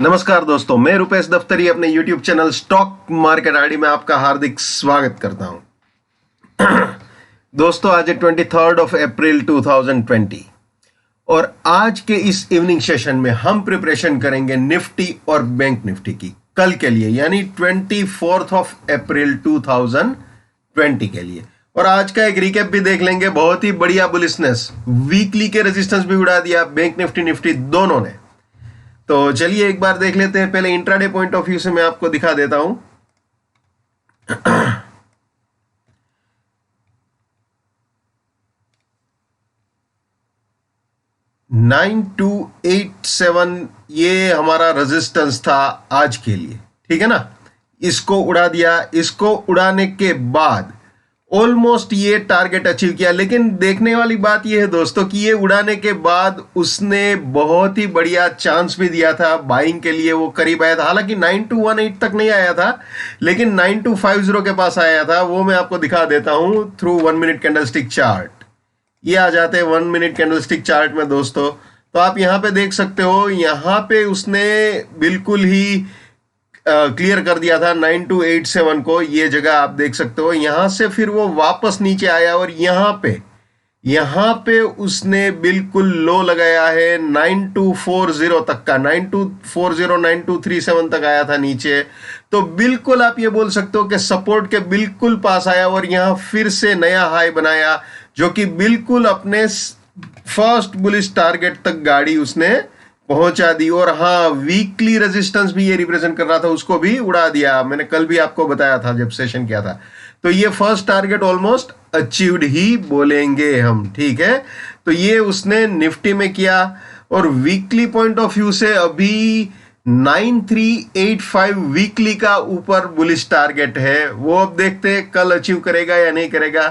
नमस्कार दोस्तों, मैं रुपेश दफ्तरी अपने YouTube channel stock market ID में आपका हार्दिक स्वागत करता हूं। दोस्तों, आज है 23 अप्रैल 2020 और आज के इस इवनिंग सेशन में हम प्रिपरेशन करेंगे निफ्टी और बैंक निफ्टी की कल के लिए, यानी 24 अप्रैल 2020 के लिए। और आज का एक रिकैप भी देख लेंगे। बहुत ही बढ़िया बुलिशनेस, वीकली के रेजिस्टेंस भी उड़ा दिया बैंक निफ्टी दोनों ने। तो चलिए एक बार देख लेते हैं। पहले इंट्राडे पॉइंट ऑफ व्यू से मैं आपको दिखा देता हूं। 9287 ये हमारा रेजिस्टेंस था आज के लिए, ठीक है ना। इसको उड़ा दिया। इसको उड़ाने के बाद ऑलमोस्ट ये टारगेट अचीव किया। लेकिन देखने वाली बात ये है दोस्तों कि ये उड़ाने के बाद उसने बहुत ही बढ़िया चांस भी दिया था बाइंग के लिए। वो करीब आया था, हालांकि 9218 तक नहीं आया था, लेकिन 9250 के पास आया था। वो मैं आपको दिखा देता हूं थ्रू 1 मिनट कैंडलस्टिक चार्ट। ये आ जाते हैं 1 मिनट कैंडलस्टिक चार्ट में दोस्तों। तो आप यहां पे देख सकते हो, यहां पे उसने बिल्कुल ही क्लियर कर दिया था 9287 को। ये जगह आप देख सकते हो। यहां से फिर वो वापस नीचे आया और यहां पे उसने बिल्कुल लो लगाया है 9240 तक का। 9240 9237 तक आया था नीचे। तो बिल्कुल आप ये बोल सकते हो कि सपोर्ट के बिल्कुल पास आया और यहां फिर से नया हाई बनाया, जो कि बिल्कुल अपने फर्स्ट बुलिश टारगेट तक गाड़ी उसने पहुंचा दी। और हाँ, वीकली रेजिस्टेंस भी ये रिप्रेजेंट कर रहा था, उसको भी उड़ा दिया। मैंने कल भी आपको बताया था जब सेशन किया था। तो ये फर्स्ट टारगेट ऑलमोस्ट अचीव्ड ही बोलेंगे हम, ठीक है। तो ये उसने निफ्टी में किया। और वीकली पॉइंट ऑफ व्यू से अभी 9385 वीकली का ऊपर बुलिश टारगेट है। वो अब देखते हैं कल अचीव करेगा या नहीं करेगा।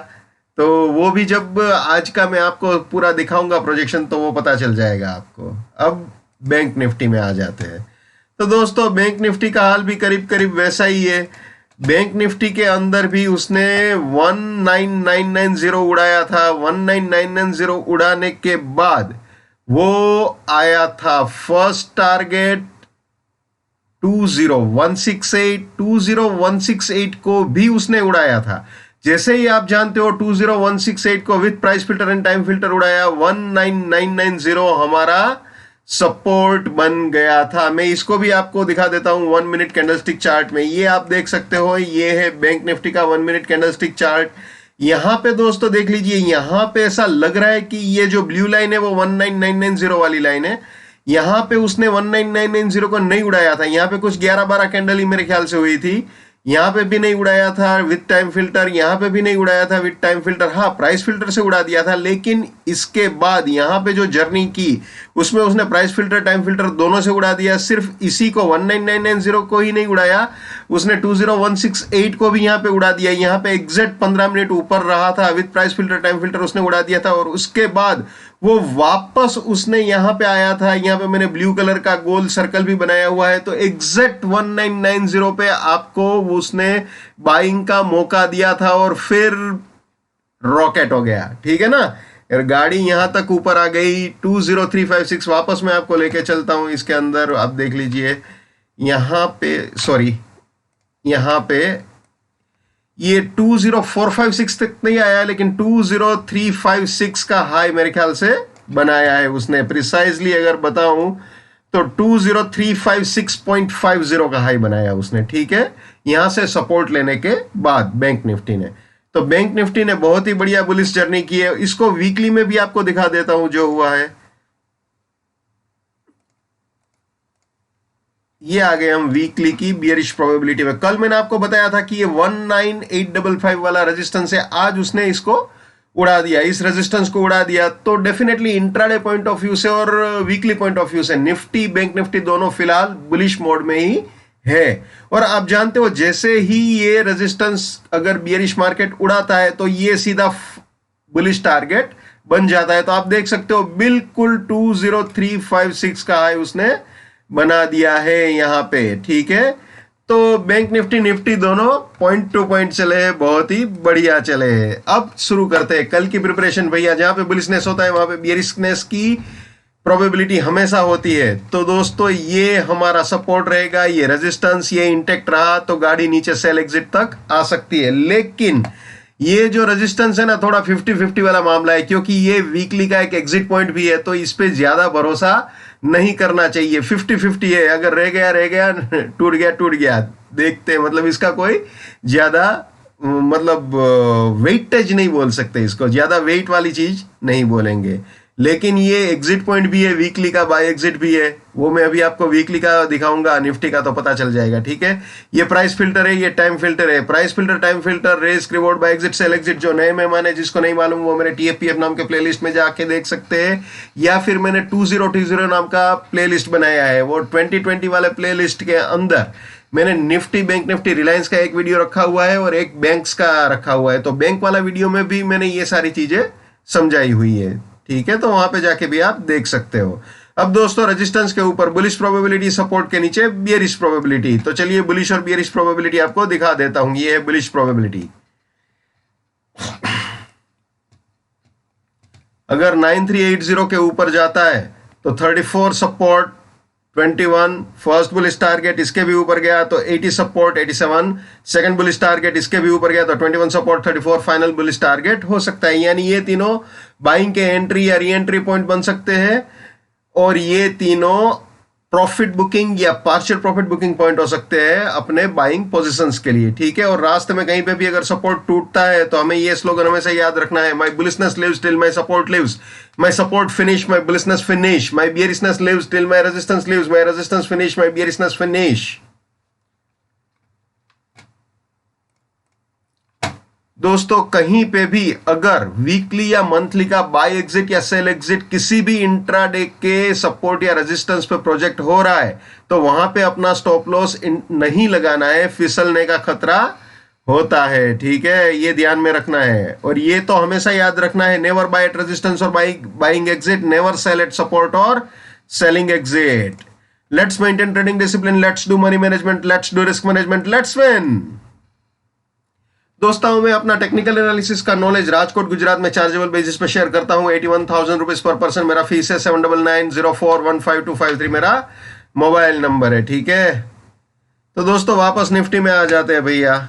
तो वो भी जब आज का मैं आपको पूरा दिखाऊंगा प्रोजेक्शन, तो वो पता चल जाएगा आपको। अब बैंक निफ्टी में आ जाते हैं। तो दोस्तों, बैंक निफ्टी का हाल भी करीब करीब वैसा ही है। बैंक निफ्टी के अंदर भी उसने 19990 उड़ाया था। 19990 उड़ाने के बाद वो आया था फर्स्ट टारगेट 20168। 20168 को भी उसने उड़ाया था। जैसे ही आप जानते हो 20168 को with price filter and time filter उड़ाया, 19990 हमारा सपोर्ट बन गया था। मैं इसको भी आपको दिखा देता हूं 1 मिनट कैंडलस्टिक चार्ट में। ये आप देख सकते हो, ये है बैंक निफ्टी का 1 मिनट कैंडलस्टिक चार्ट। यहां पे दोस्तों देख लीजिए, यहां पे ऐसा लग रहा है कि ये जो ब्लू लाइन है वो 19990 वाली लाइन है। यहां पे उसने 19990 को नहीं उड़ाया था। यहां पे कुछ 11-12 कैंडल ही मेरे ख्याल से हुई थी। यहां पे भी नहीं उड़ाया था विथ टाइम फिल्टर। यहां पे भी नहीं उड़ाया था विथ टाइम फिल्टर। हाँ, प्राइस फिल्टर से उड़ा दिया था। लेकिन इसके बाद यहां पे जो जर्नी की उसमें उसने प्राइस फिल्टर टाइम फिल्टर दोनों से उड़ा दिया। सिर्फ इसी को 19990 को ही नहीं उड़ाया, उसने 20168 को भी यहां पे उड़ा दिया। यहां पे एग्जैक्ट 15 मिनट ऊपर रहा था with price filter time filter, उसने उड़ा दिया था। और उसके बाद वो वापस उसने यहां पे आया था। यहां पे मैंने ब्लू कलर का गोल सर्कल भी बनाया हुआ है। तो एग्जैक्ट 1990 पे आपको उसने बाइंग का मौका दिया था और फिर रॉकेट हो गया, ठीक है ना। यार गाड़ी यहां तक ऊपर आ गई 20356। वापस मैं आपको लेके चलता हूं इसके अंदर। आप देख लीजिए यहां पे, सॉरी, यहां पे ये 20456 तक नहीं आया, लेकिन 20356 का हाई मेरे ख्याल से बनाया है उसने। प्रिसाइजली अगर बताऊं तो 20356.50 का हाई बनाया उसने, ठीक है, यहां से सपोर्ट लेने के बाद बैंक निफ्टी ने। तो बैंक निफ्टी ने बहुत ही बढ़िया बुलिश जर्नी की है। इसको वीकली में भी आपको दिखा देता हूं जो हुआ है। ये आ गए हम वीकली की बियरिश प्रोबेबिलिटी में। कल मैंने आपको बताया था कि ये 19855 वाला रेजिस्टेंस है। आज उसने इसको उड़ा दिया, इस रेजिस्टेंस को उड़ा दिया। तो definitely intraday point of view से और वीकली पॉइंट ऑफ व्यू से निफ्टी बैंक निफ्टी दोनों फिलहाल बुलिश मोड में ही है। और आप जानते हो, जैसे ही ये रेजिस्टेंस अगर बियरिश मार्केट उड़ाता है तो ये सीधा बुलिश टारगेट बन जाता है। तो आप देख सकते हो बिल्कुल 20356 का हाई उसने बना दिया है यहां पे, ठीक है। तो बैंक निफ्टी दोनों पॉइंट टू पॉइंट चले हैं, बहुत ही बढ़िया चले हैं। अब शुरू करते हैं कल की प्रिपरेशन भैया। जहां पे बुलिशनेस होता है वहां पे बियरिशनेस की प्रोबेबिलिटी हमेशा होती है। तो दोस्तों ये हमारा सपोर्ट रहेगा, ये रेजिस्टेंस ये इंटेक्ट रहा तो गाड़ी नीचे सेल एग्जिट तक आ सकती है। लेकिन ये जो रेजिस्टेंस है ना, थोड़ा 50-50 वाला मामला है, क्योंकि ये वीकली का एक एग्जिट पॉइंट भी है, तो इस पे ज्यादा भरोसा नहीं करना चाहिए। 50-50 है, अगर रह गया टूट गया, देखते हैं, मतलब इसका कोई ज्यादा मतलब वेटेज नहीं बोल सकते, इसको ज्यादा वेट वाली चीज नहीं बोलेंगे। लेकिन ये एग्जिट पॉइंट भी है, वीकली का बाय एग्जिट भी है, वो मैं अभी आपको वीकली का दिखाऊंगा, निफ्टी का तो पता चल जाएगा। ठीक है, ये प्राइस फिल्टर है, ये टाइम फिल्टर है। Price filter, time filter, race, reward, buy exit, sell exit, जो नए मेहमान है जिसको नहीं मालूम वो मेरे टीएफपीएफ नाम के प्लेलिस्ट में जाके देख सकते हैं, या फिर मैंने 2020 नाम का प्लेलिस्ट बनाया है, वो 2020 वाले प्लेलिस्ट के अंदर मैंने निफ्टी, बैंक निफ्टी, रिलायंस का एक वीडियो रखा हुआ है और एक बैंक्स का रखा हुआ है। तो बैंक वाला वीडियो में भी मैंने ये सारी चीजें समझाई हुई है। ठीक है, तो वहां पे जाके भी आप देख सकते हो। अब दोस्तों रेजिस्टेंस के ऊपर बुलिश प्रोबेबिलिटी, सपोर्ट के नीचे बियरिश प्रोबेबिलिटी। तो चलिए बुलिश और बियरिश प्रोबेबिलिटी आपको दिखा देता हूं। ये है बुलिश प्रोबेबिलिटी। अगर 9380 के ऊपर जाता है तो 34 सपोर्ट, 21 फर्स्ट बुलिश टारगेट, इसके भी ऊपर गया तो 80 सपोर्ट, 87 सेकंड बुलिश टारगेट, इसके भी ऊपर गया तो 21 सपोर्ट, 34 फाइनल बुलिश टारगेट हो सकता है। यानी ये तीनों बाइंग के एंट्री या री एंट्री पॉइंट बन सकते हैं, और ये तीनों प्रॉफिट बुकिंग या पार्शियल प्रॉफिट बुकिंग पॉइंट हो सकते हैं अपने बाइंग पोजीशंस के लिए। ठीक है, और रास्ते में कहीं पे भी अगर सपोर्ट टूटता है तो हमें ये स्लोगन हमेशा याद रखना है, my bullishness lives till my support lives, my support finish, my bullishness finish, my bearishness lives till my resistance lives, my resistance finish, my bearishness finish. दोस्तों कहीं पे भी अगर वीकली या मंथली का बाय एग्जिट या सेल एग्जिट किसी भी इंट्राडे के सपोर्ट या रेजिस्टेंस पे प्रोजेक्ट हो रहा है तो वहां पे अपना स्टॉप लॉस नहीं लगाना है, फिसलने का खतरा होता है। ठीक है, ये ध्यान में रखना है, और ये तो हमेशा याद रखना है, नेवर बाय एट रेजिस्टेंस और buying exit, never sell at support और selling exit. Let's maintain trading discipline, let's do money management, let's do risk management, let's win. दोस्तों मैं अपना टेक्निकल एनालिसिस का नॉलेज राजकोट गुजरात में चार्जेबल बेसिस पे share करता हूं। 81,000 रुपीज पर पर्सन मेरा फीस है। 7990415253 मेरा मोबाइल नंबर है। ठीक है, तो दोस्तों वापस निफ्टी में आ जाते हैं भैया।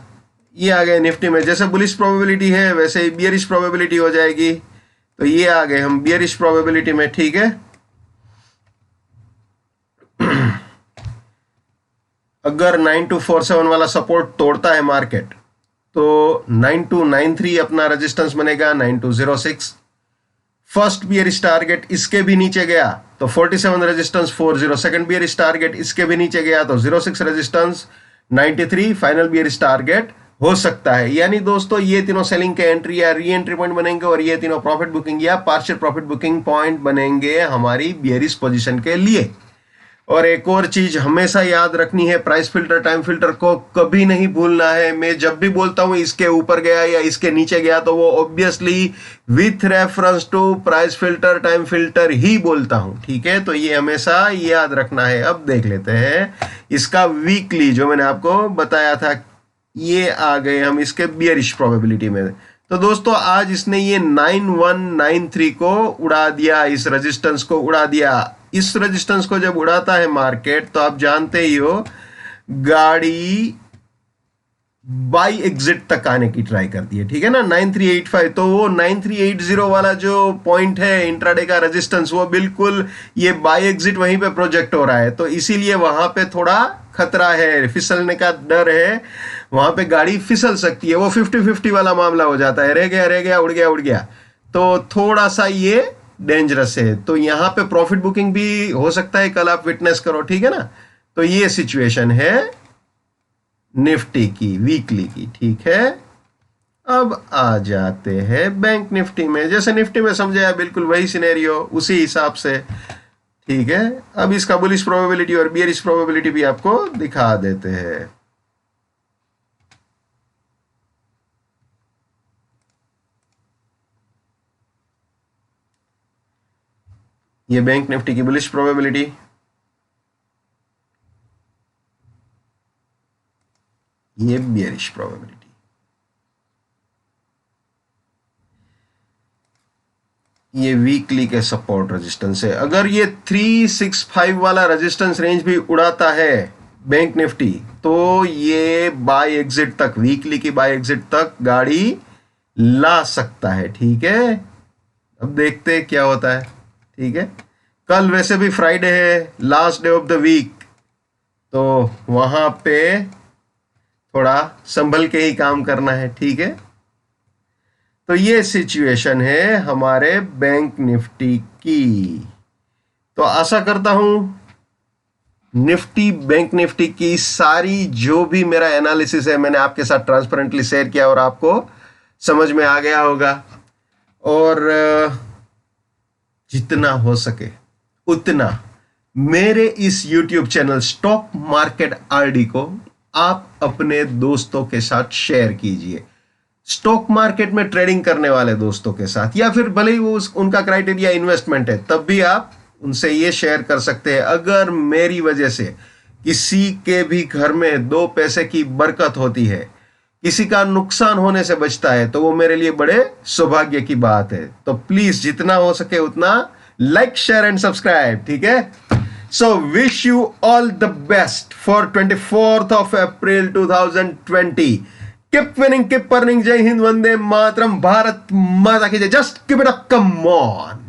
ये आ गए निफ्टी में, जैसे बुलिश प्रोबेबिलिटी है वैसे ही बियरिश प्रोबेबिलिटी हो जाएगी। तो ये आ गए हम बियरिश प्रोबेबिलिटी में। ठीक है, अगर 9247 वाला सपोर्ट तोड़ता है मार्केट तो 9293 अपना रेजिस्टेंस बनेगा, 9206 फर्स्ट बियरिश टारगेट, इसके भी नीचे गया तो 47 रेजिस्टेंस 40, सेकंड बियरिश टारगेट इसके भी नीचे गया तो 06 रेजिस्टेंस 93 फाइनल बियरिश टारगेट हो सकता है। यानी दोस्तों ये तीनों सेलिंग के एंट्री या री एंट्री पॉइंट बनेंगे, और ये तीनों प्रॉफिट बुकिंग या पार्शियल प्रॉफिट बुकिंग पॉइंट बनेंगे हमारी बियरिश पोजीशन के लिए। और एक और चीज हमेशा याद रखनी है, प्राइस फिल्टर टाइम फिल्टर को कभी नहीं भूलना है। मैं जब भी बोलता हूं इसके ऊपर गया या इसके नीचे गया तो वो obviously with reference to price filter time filter ही बोलता हूं। ठीक है, तो ये हमेशा याद रखना है। अब देख लेते हैं इसका वीकली, जो मैंने आपको बताया था। ये आ गए हम इसके बियरिश प्रोबेबिलिटी में। तो दोस्तों आज इसने ये 9193 को उड़ा दिया, इस रेजिस्टेंस को उड़ा दिया। इस रेजिस्टेंस को जब उड़ाता है मार्केट तो आप जानते ही हो गाड़ी बाई एग्जिट तक आने की ट्राई करती है। ठीक है ना, 9385, तो वो 9380 वाला जो पॉइंट है इंट्राडे का रेजिस्टेंस, वो बिल्कुल ये बाई एग्जिट वहीं पे प्रोजेक्ट हो रहा है, तो इसीलिए वहां पे थोड़ा खतरा है, फिसलने का डर है, वहां पे गाड़ी फिसल सकती है। वो 50-50 वाला मामला हो जाता है, रह गया उड़ गया, तो थोड़ा सा ये डेंजरस है। तो यहाँ पे प्रॉफिट बुकिंग भी हो सकता है, कल आप विटनेस करो। ठीक है ना, तो ये सिचुएशन है निफ्टी की वीकली की। ठीक है, अब आ जाते हैं बैंक निफ्टी में। जैसे निफ्टी में समझाया बिल्कुल वही सिनेरियो, उसी हिसाब से। ठीक है, अब इसका बुलिश प्रोबेबिलिटी और बियरिश प्रोबेबिलिटी भी आपको दिखा देते हैं। ये बैंक निफ्टी की बुलिश प्रोबेबिलिटी, ये बियरिश प्रोबेबिलिटी। ये वीकली के सपोर्ट रेजिस्टेंस है। अगर ये 365 वाला रेजिस्टेंस रेंज भी उड़ाता है बैंक निफ्टी, तो ये बाय एग्जिट तक, वीकली की बाय एग्जिट तक गाड़ी ला सकता है। ठीक है, अब देखते हैं क्या होता है। ठीक है, कल वैसे भी फ्राइडे है, last day of the week, तो वहां पे थोड़ा संभल के ही काम करना है। ठीक है, तो ये सिचुएशन है हमारे बैंक निफ्टी की। तो आशा करता हूं निफ्टी, बैंक निफ्टी की सारी जो भी मेरा एनालिसिस है मैंने आपके साथ ट्रांसपेरेंटली शेयर किया और आपको समझ में आ गया होगा। और जितना हो सके उतना मेरे इस YouTube channel stock market RD को आप अपने दोस्तों के साथ शेयर कीजिए, स्टॉक मार्केट में ट्रेडिंग करने वाले दोस्तों के साथ, या फिर भले ही वो उनका क्राइटेरिया इन्वेस्टमेंट है, तब भी आप उनसे ये शेयर कर सकते हैं। अगर मेरी वजह से किसी के भी घर में 2 पैसे की बरकत होती है, किसी का नुकसान होने से बचता है, तो वो मेरे लिए बड़े सौभाग्य की बात है। तो प्लीज जितना हो सके उतना लाइक, शेयर एंड सब्सक्राइब। ठीक है, so wish you all the best for 24th of April 2020। Keep winning, keep earning. जय हिंद, वंदे मातरम, भारत माता की जय। Just keep it up, come on.